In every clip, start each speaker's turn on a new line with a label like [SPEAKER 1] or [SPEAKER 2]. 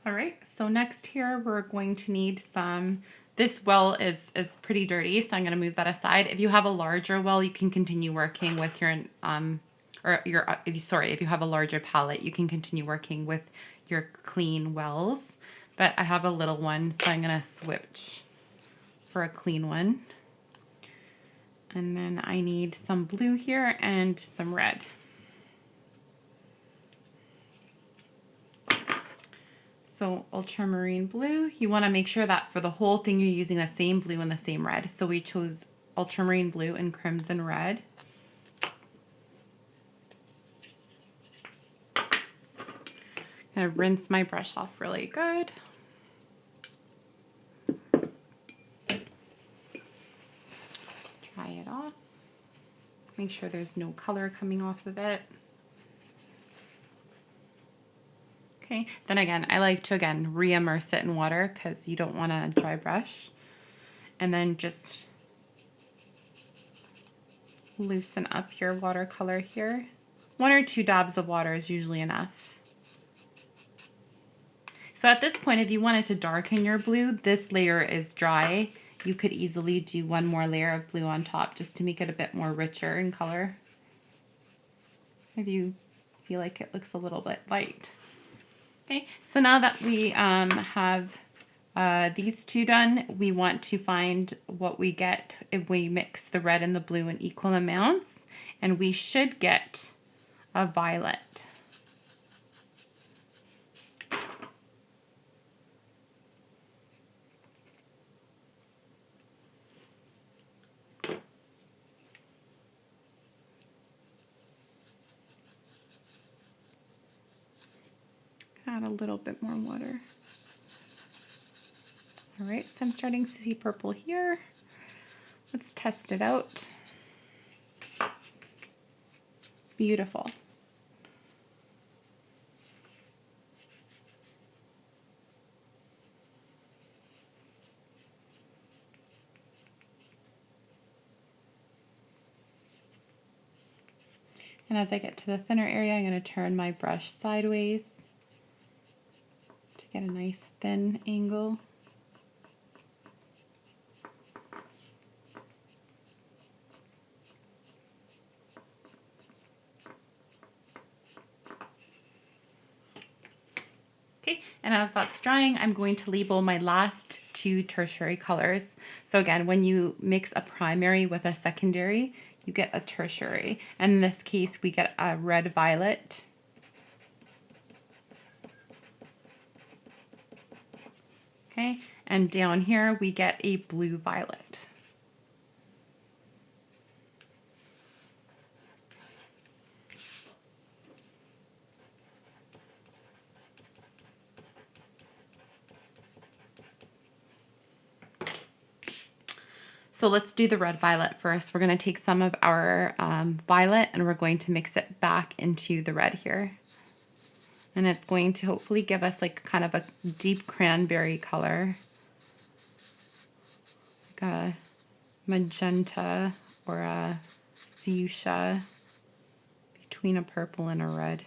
[SPEAKER 1] All right, so next here we're going to need some, this well is pretty dirty, so I'm going to move that aside. If you have a larger well, you can continue working with your, if you have a larger palette, you can continue working with your clean wells. But I have a little one, so I'm going to switch for a clean one. And then I need some blue here and some red. So ultramarine blue, you want to make sure that for the whole thing you're using the same blue and the same red. So we chose ultramarine blue and crimson red. I'm going to rinse my brush off really good. Dry it off. Make sure there's no color coming off of it. Okay, then again, I like to re-immerse it in water because you don't want a dry brush. And then just loosen up your watercolor here. 1 or 2 dabs of water is usually enough. So at this point, if you wanted to darken your blue, this layer is dry. You could easily do 1 more layer of blue on top just to make it a bit more richer in color. If you feel like it looks a little bit light. Okay, so now that we have these two done, we want to find what we get if we mix the red and the blue in equal amounts, and we should get a violet. Add a little bit more water. All right, so I'm starting to see purple here. Let's test it out. Beautiful. And as I get to the thinner area, I'm going to turn my brush sideways to get a nice thin angle. Okay, and as that's drying, I'm going to label my last 2 tertiary colors. So again, when you mix a primary with a secondary, you get a tertiary. And in this case, we get a red violet. Okay, and down here we get a blue violet. So let's do the red violet first. We're going to take some of our violet and we're going to mix it back into the red here. And it's going to hopefully give us like kind of a deep cranberry color. Like a magenta or a fuchsia between a purple and a red.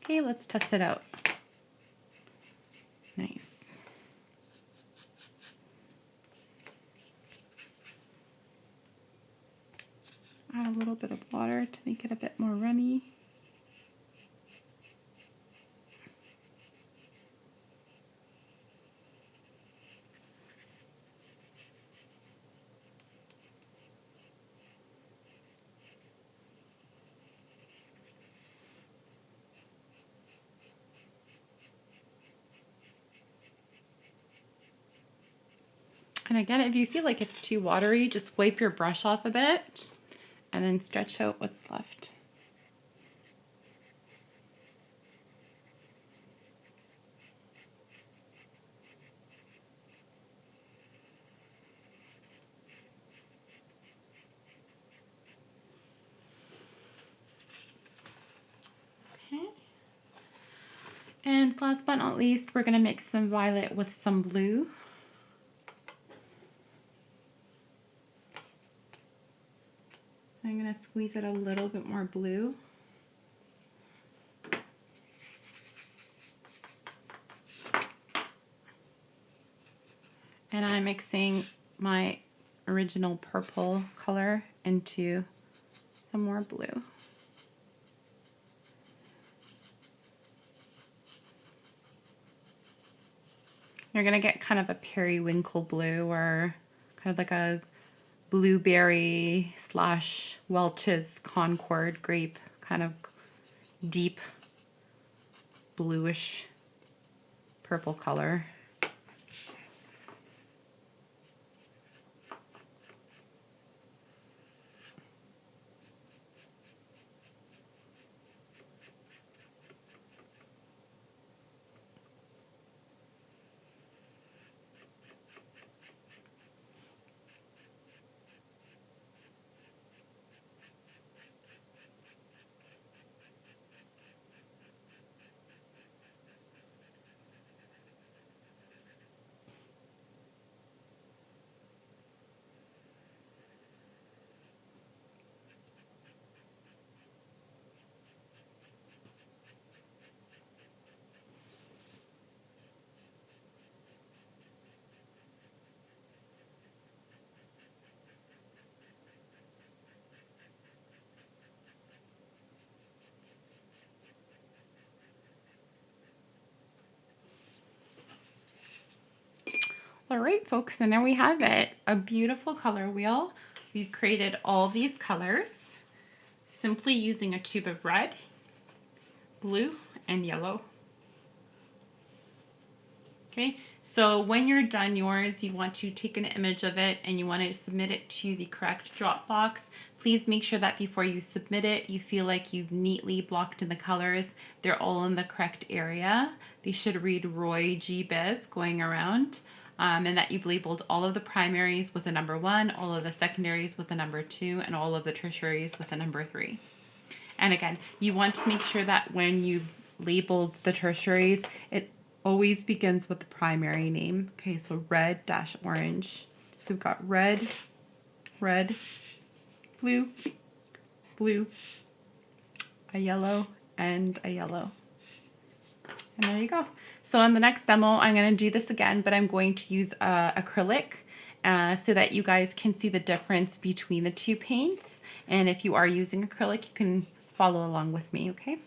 [SPEAKER 1] Okay, let's test it out. Nice. Add a little bit of water to make it a bit more runny. And again, if you feel like it's too watery, just wipe your brush off a bit and then stretch out what's left. Okay. And last but not least, we're going to mix some violet with some blue. I'm going to squeeze it a little bit more blue. And I'm mixing my original purple color into some more blue. You're going to get kind of a periwinkle blue, or kind of like a blueberry slash Welch's Concord grape, kind of deep bluish purple color. All right, folks, and there we have it. A beautiful color wheel. We've created all these colors simply using a tube of red, blue, and yellow. Okay, so when you're done yours, you want to take an image of it and you want to submit it to the correct Dropbox. Please make sure that before you submit it, you feel like you've neatly blocked in the colors. They're all in the correct area. They should read Roy G. Biv going around. And that you've labeled all of the primaries with a number 1, all of the secondaries with a number 2, and all of the tertiaries with a number 3. And again, you want to make sure that when you've labeled the tertiaries, it always begins with the primary name. Okay, so red dash orange. So we've got red, red, blue, blue, a yellow, and a yellow. And there you go. So in the next demo, I'm going to do this again, but I'm going to use acrylic so that you guys can see the difference between the two paints. And if you are using acrylic, you can follow along with me, okay?